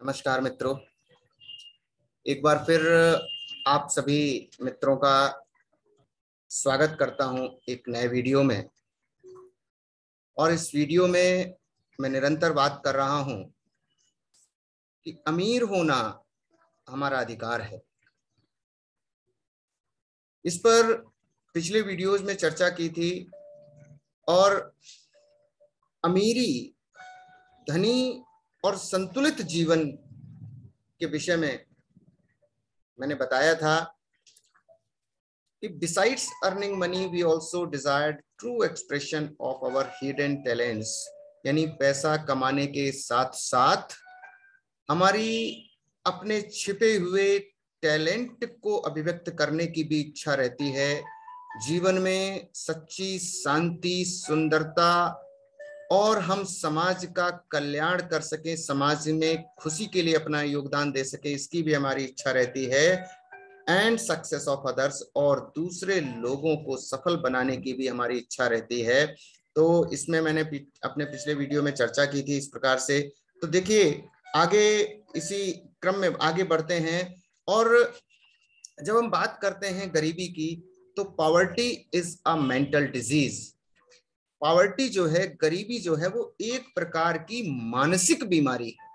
नमस्कार मित्रों, एक बार फिर आप सभी मित्रों का स्वागत करता हूं एक नए वीडियो में। और इस वीडियो में मैं निरंतर बात कर रहा हूं कि अमीर होना हमारा अधिकार है। इस पर पिछले वीडियोज में चर्चा की थी और अमीरी, धनी और संतुलित जीवन के विषय में मैंने बताया था कि besides earning money we also desired true expression of our hidden talents, यानी पैसा कमाने के साथ साथ हमारी अपने छिपे हुए टैलेंट को अभिव्यक्त करने की भी इच्छा रहती है। जीवन में सच्ची शांति, सुंदरता और हम समाज का कल्याण कर सके, समाज में खुशी के लिए अपना योगदान दे सके, इसकी भी हमारी इच्छा रहती है। एंड सक्सेस ऑफ अदर्स, और दूसरे लोगों को सफल बनाने की भी हमारी इच्छा रहती है। तो इसमें मैंने अपने पिछले वीडियो में चर्चा की थी इस प्रकार से। तो देखिए, आगे इसी क्रम में आगे बढ़ते हैं। और जब हम बात करते हैं गरीबी की, तो poverty is a mental disease. Poverty जो है, गरीबी जो है, वो एक प्रकार की मानसिक बीमारी है।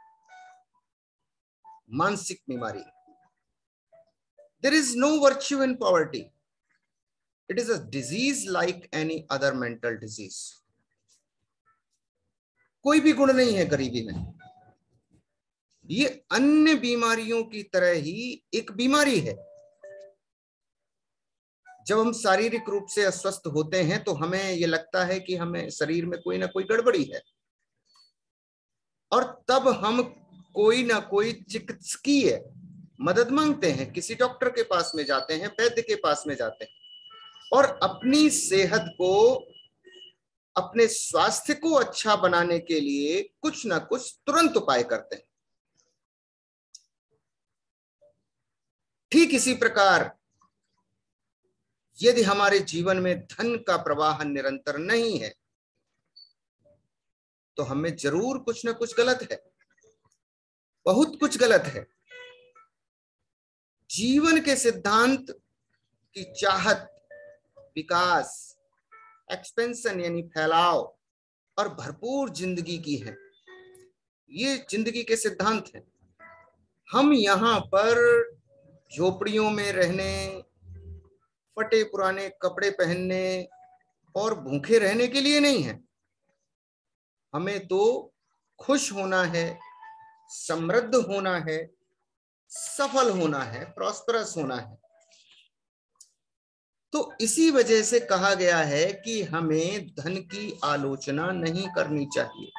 मानसिक बीमारी। There is no virtue in poverty. It is a disease like any other mental disease. कोई भी गुण नहीं है गरीबी में। ये अन्य बीमारियों की तरह ही एक बीमारी है। जब हम शारीरिक रूप से अस्वस्थ होते हैं तो हमें ये लगता है कि हमें शरीर में कोई ना कोई गड़बड़ी है, और तब हम कोई ना कोई चिकित्सकीय मदद मांगते हैं, किसी डॉक्टर के पास में जाते हैं, वैद्य के पास में जाते हैं, और अपनी सेहत को, अपने स्वास्थ्य को अच्छा बनाने के लिए कुछ ना कुछ तुरंत उपाय करते हैं। ठीक इसी प्रकार यदि हमारे जीवन में धन का प्रवाह निरंतर नहीं है तो हमें जरूर कुछ ना कुछ गलत है, बहुत कुछ गलत है। जीवन के सिद्धांत की चाहत, विकास, एक्सपेंशन यानी फैलाव और भरपूर जिंदगी की है। ये जिंदगी के सिद्धांत हैं। हम यहाँ पर झोपड़ियों में रहने, फटे पुराने कपड़े पहनने और भूखे रहने के लिए नहीं है। हमें तो खुश होना है, समृद्ध होना है, सफल होना है, प्रॉस्परस होना है। तो इसी वजह से कहा गया है कि हमें धन की आलोचना नहीं करनी चाहिए।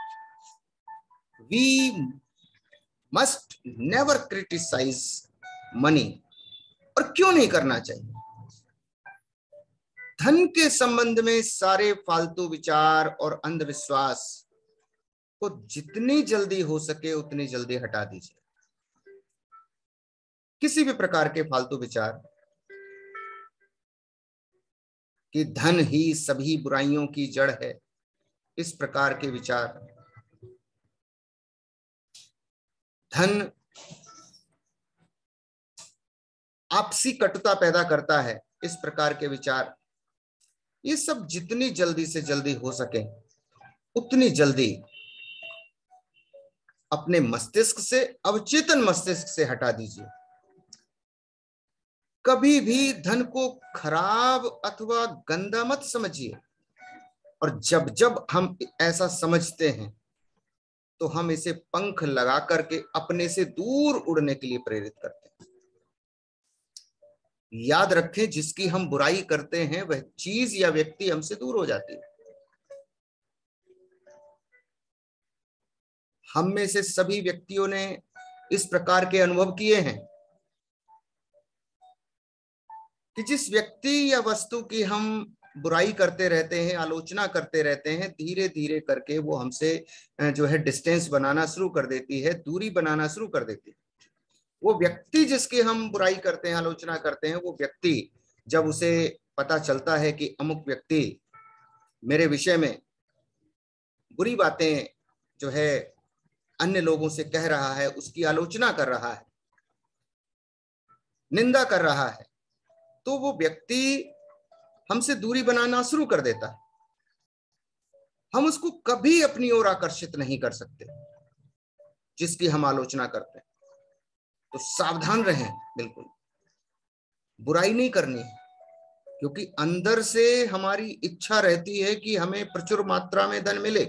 We must never criticise money. और क्यों नहीं करना चाहिए? धन के संबंध में सारे फालतू विचार और अंधविश्वास को जितनी जल्दी हो सके उतनी जल्दी हटा दीजिए। किसी भी प्रकार के फालतू विचार कि धन ही सभी बुराइयों की जड़ है, इस प्रकार के विचार, धन आपसी कटुता पैदा करता है, इस प्रकार के विचार, ये सब जितनी जल्दी से जल्दी हो सके उतनी जल्दी अपने मस्तिष्क से, अवचेतन मस्तिष्क से हटा दीजिए। कभी भी धन को खराब अथवा गंदा मत समझिए। और जब जब हम ऐसा समझते हैं तो हम इसे पंख लगा करके अपने से दूर उड़ने के लिए प्रेरित करते हैं। याद रखें, जिसकी हम बुराई करते हैं वह चीज या व्यक्ति हमसे दूर हो जाती है। हम में से सभी व्यक्तियों ने इस प्रकार के अनुभव किए हैं कि जिस व्यक्ति या वस्तु की हम बुराई करते रहते हैं, आलोचना करते रहते हैं, धीरे धीरे करके वो हमसे जो है डिस्टेंस बनाना शुरू कर देती है, दूरी बनाना शुरू कर देती है। वो व्यक्ति जिसकी हम बुराई करते हैं, आलोचना करते हैं, वो व्यक्ति जब उसे पता चलता है कि अमुक व्यक्ति मेरे विषय में बुरी बातें जो है अन्य लोगों से कह रहा है, उसकी आलोचना कर रहा है, निंदा कर रहा है, तो वो व्यक्ति हमसे दूरी बनाना शुरू कर देता है। हम उसको कभी अपनी ओर आकर्षित नहीं कर सकते जिसकी हम आलोचना करते हैं। तो सावधान रहें, बिल्कुल बुराई नहीं करनी है, क्योंकि अंदर से हमारी इच्छा रहती है कि हमें प्रचुर मात्रा में धन मिले,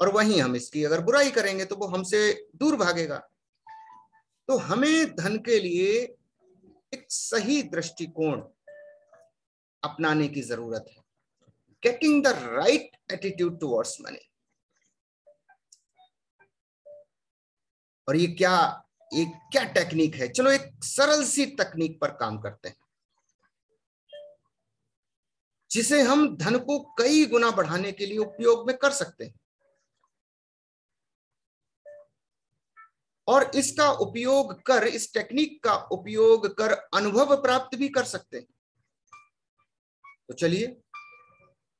और वहीं हम इसकी अगर बुराई करेंगे तो वो हमसे दूर भागेगा। तो हमें धन के लिए एक सही दृष्टिकोण अपनाने की जरूरत है। Getting the right attitude towards money. और ये क्या टेक्निक है? चलो एक सरल सी तकनीक पर काम करते हैं, जिसे हम धन को कई गुना बढ़ाने के लिए उपयोग में कर सकते हैं, और इसका उपयोग कर, इस टेक्निक का उपयोग कर अनुभव प्राप्त भी कर सकते हैं। तो चलिए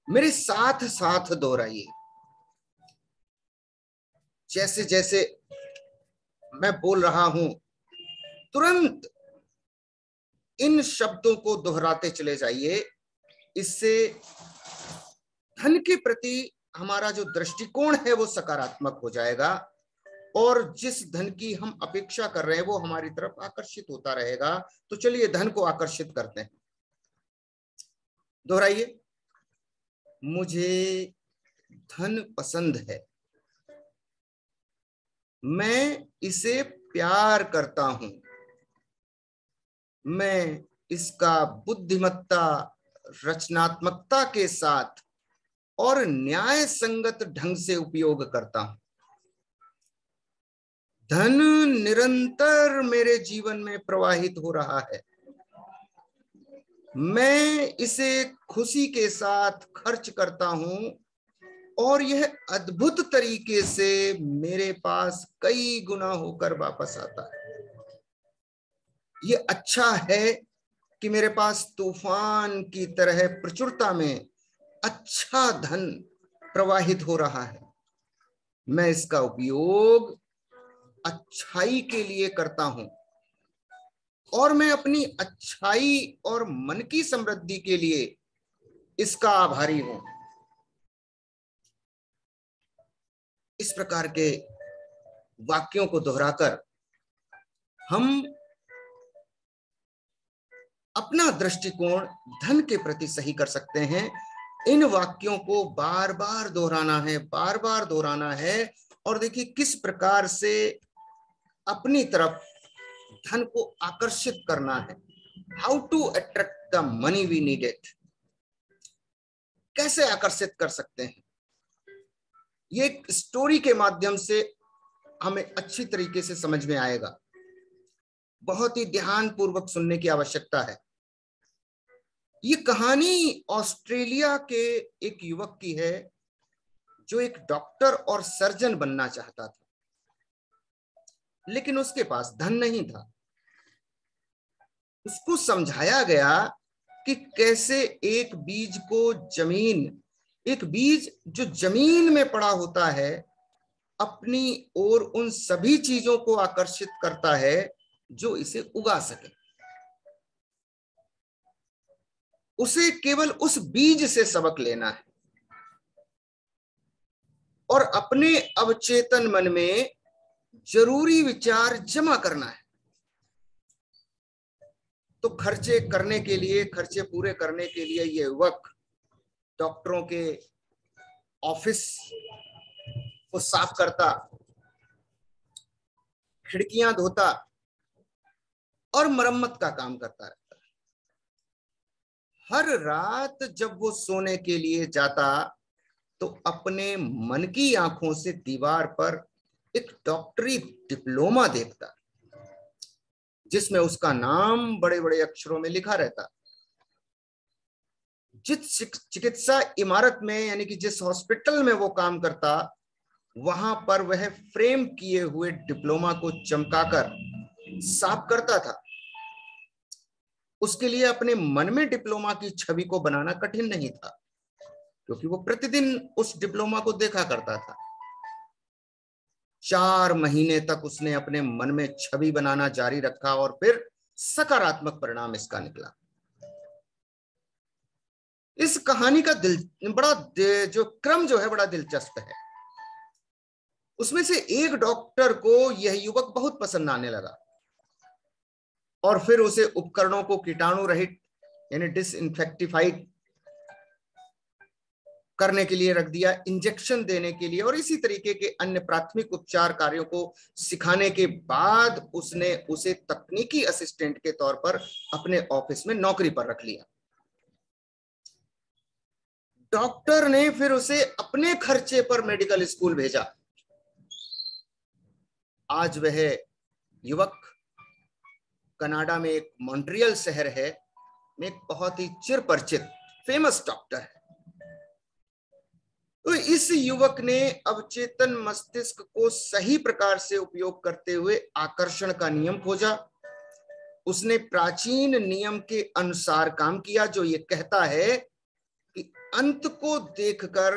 मेरे साथ साथ दोहराइए। जैसे जैसे मैं बोल रहा हूं, तुरंत इन शब्दों को दोहराते चले जाइए। इससे धन के प्रति हमारा जो दृष्टिकोण है वो सकारात्मक हो जाएगा, और जिस धन की हम अपेक्षा कर रहे हैं वो हमारी तरफ आकर्षित होता रहेगा। तो चलिए धन को आकर्षित करते हैं। दोहराइए। मुझे धन पसंद है, मैं इसे प्यार करता हूं, मैं इसका बुद्धिमत्ता, रचनात्मकता के साथ और न्याय संगत ढंग से उपयोग करता हूं। धन निरंतर मेरे जीवन में प्रवाहित हो रहा है, मैं इसे खुशी के साथ खर्च करता हूं, और यह अद्भुत तरीके से मेरे पास कई गुना होकर वापस आता है। ये अच्छा है कि मेरे पास तूफान की तरह प्रचुरता में अच्छा धन प्रवाहित हो रहा है। मैं इसका उपयोग अच्छाई के लिए करता हूं, और मैं अपनी अच्छाई और मन की समृद्धि के लिए इसका आभारी हूं। इस प्रकार के वाक्यों को दोहराकर हम अपना दृष्टिकोण धन के प्रति सही कर सकते हैं। इन वाक्यों को बार बार दोहराना है, बार बार दोहराना है, और देखिए किस प्रकार से अपनी तरफ धन को आकर्षित करना है। How to attract the money we needed. कैसे आकर्षित कर सकते हैं, ये एक स्टोरी के माध्यम से हमें अच्छी तरीके से समझ में आएगा। बहुत ही ध्यान पूर्वक सुनने की आवश्यकता है। ये कहानी ऑस्ट्रेलिया के एक युवक की है, जो एक डॉक्टर और सर्जन बनना चाहता था, लेकिन उसके पास धन नहीं था। उसको समझाया गया कि कैसे एक बीज जो जमीन में पड़ा होता है, अपनी ओर उन सभी चीजों को आकर्षित करता है जो इसे उगा सके। उसे केवल उस बीज से सबक लेना है, और अपने अवचेतन मन में जरूरी विचार जमा करना है। तो खर्चे पूरे करने के लिए ये युवक डॉक्टरों के ऑफिस को साफ करता, खिड़कियां धोता और मरम्मत का काम करता रहता। हर रात जब वो सोने के लिए जाता तो अपने मन की आंखों से दीवार पर एक डॉक्टरी डिप्लोमा देखता, जिसमें उसका नाम बड़े बड़े अक्षरों में लिखा रहता। जिस चिकित्सा इमारत में, यानी कि जिस हॉस्पिटल में वो काम करता, वहां पर वह फ्रेम किए हुए डिप्लोमा को चमकाकर साफ करता था। उसके लिए अपने मन में डिप्लोमा की छवि को बनाना कठिन नहीं था, क्योंकि वो प्रतिदिन उस डिप्लोमा को देखा करता था। 4 महीने तक उसने अपने मन में छवि बनाना जारी रखा और फिर सकारात्मक परिणाम इसका निकला। इस कहानी का जो क्रम जो है बड़ा दिलचस्प है। उसमें से एक डॉक्टर को यह युवक बहुत पसंद आने लगा और फिर उसे उपकरणों को कीटाणु रहित यानी डिसइंफेक्टिफाइड करने के लिए रख दिया, इंजेक्शन देने के लिए और इसी तरीके के अन्य प्राथमिक उपचार कार्यों को सिखाने के बाद उसने उसे तकनीकी असिस्टेंट के तौर पर अपने ऑफिस में नौकरी पर रख लिया। डॉक्टर ने फिर उसे अपने खर्चे पर मेडिकल स्कूल भेजा। आज वह युवक कनाडा में एक मॉन्ट्रियल शहर है में एक बहुत ही चिर परिचित फेमस डॉक्टर है। तो इस युवक ने अवचेतन मस्तिष्क को सही प्रकार से उपयोग करते हुए आकर्षण का नियम खोजा। उसने प्राचीन नियम के अनुसार काम किया जो ये कहता है कि अंत को देखकर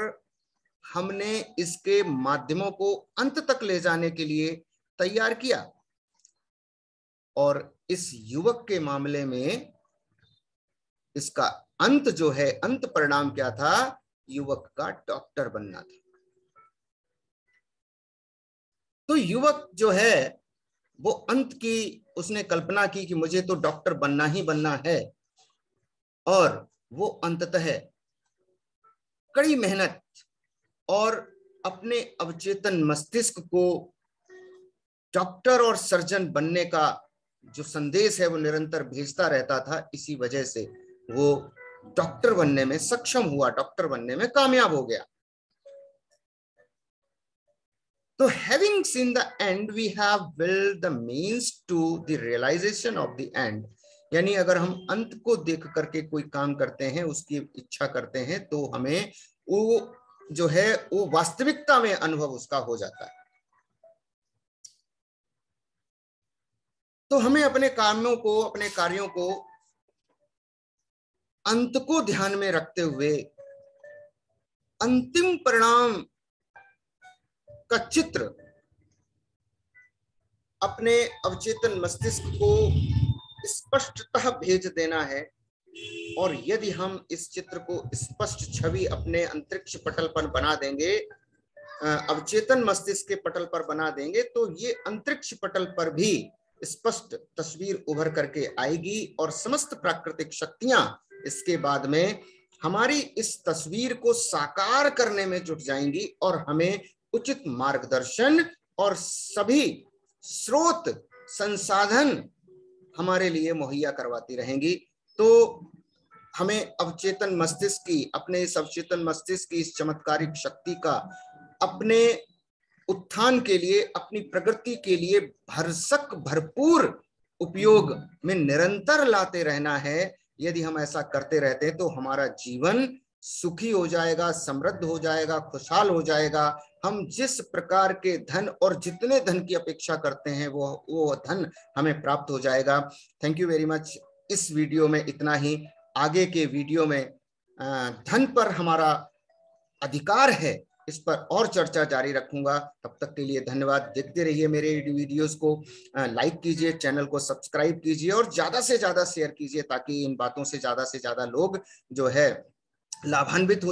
हमने इसके माध्यमों को अंत तक ले जाने के लिए तैयार किया। और इस युवक के मामले में इसका अंत जो है, अंत परिणाम क्या था? युवक का डॉक्टर बनना था। तो युवक जो है वो अंत की उसने कल्पना की कि मुझे तो डॉक्टर बनना ही बनना है और वो अंततः कड़ी मेहनत और अपने अवचेतन मस्तिष्क को डॉक्टर और सर्जन बनने का जो संदेश है वो निरंतर भेजता रहता था। इसी वजह से वो डॉक्टर बनने में सक्षम हुआ, डॉक्टर बनने में कामयाब हो गया। तो having seen the end, we have built the means to the realization of the end। यानी अगर हम अंत को देख करके कोई काम करते हैं, उसकी इच्छा करते हैं, तो हमें वो जो है वो वास्तविकता में अनुभव उसका हो जाता है। तो हमें अपने कामों को, अपने कार्यों को अंत को ध्यान में रखते हुए अंतिम परिणाम का चित्र अपने अवचेतन मस्तिष्क को स्पष्टतः भेज देना है। और यदि हम इस चित्र को स्पष्ट छवि अपने अंतरिक्ष पटल पर बना देंगे, अवचेतन मस्तिष्क के पटल पर बना देंगे, तो ये अंतरिक्ष पटल पर भी स्पष्ट तस्वीर उभर करके आएगी और समस्त प्राकृतिक शक्तियां इसके बाद में हमारी इस तस्वीर को साकार करने में जुट जाएंगी और हमें उचित मार्गदर्शन और सभी स्रोत संसाधन हमारे लिए मुहैया करवाती रहेंगी। तो हमें अवचेतन मस्तिष्क की, अपने इस अवचेतन मस्तिष्क की इस चमत्कारिक शक्ति का अपने उत्थान के लिए, अपनी प्रगति के लिए भरसक भरपूर उपयोग में निरंतर लाते रहना है। यदि हम ऐसा करते रहते हैं तो हमारा जीवन सुखी हो जाएगा, समृद्ध हो जाएगा, खुशहाल हो जाएगा। हम जिस प्रकार के धन और जितने धन की अपेक्षा करते हैं वो धन हमें प्राप्त हो जाएगा। Thank you very much. इस वीडियो में इतना ही। आगे के वीडियो में धन पर हमारा अधिकार है, इस पर और चर्चा जारी रखूंगा। तब तक के लिए धन्यवाद। देखते रहिए मेरे वीडियोस को, लाइक कीजिए, चैनल को सब्सक्राइब कीजिए और ज्यादा से ज्यादा शेयर कीजिए ताकि इन बातों से ज्यादा लोग जो है लाभान्वित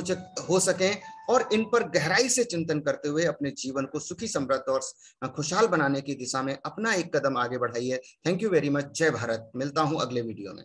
हो सकें और इन पर गहराई से चिंतन करते हुए अपने जीवन को सुखी, समृद्ध और खुशहाल बनाने की दिशा में अपना एक कदम आगे बढ़ाइए। Thank you very much. जय भारत। मिलता हूं अगले वीडियो में।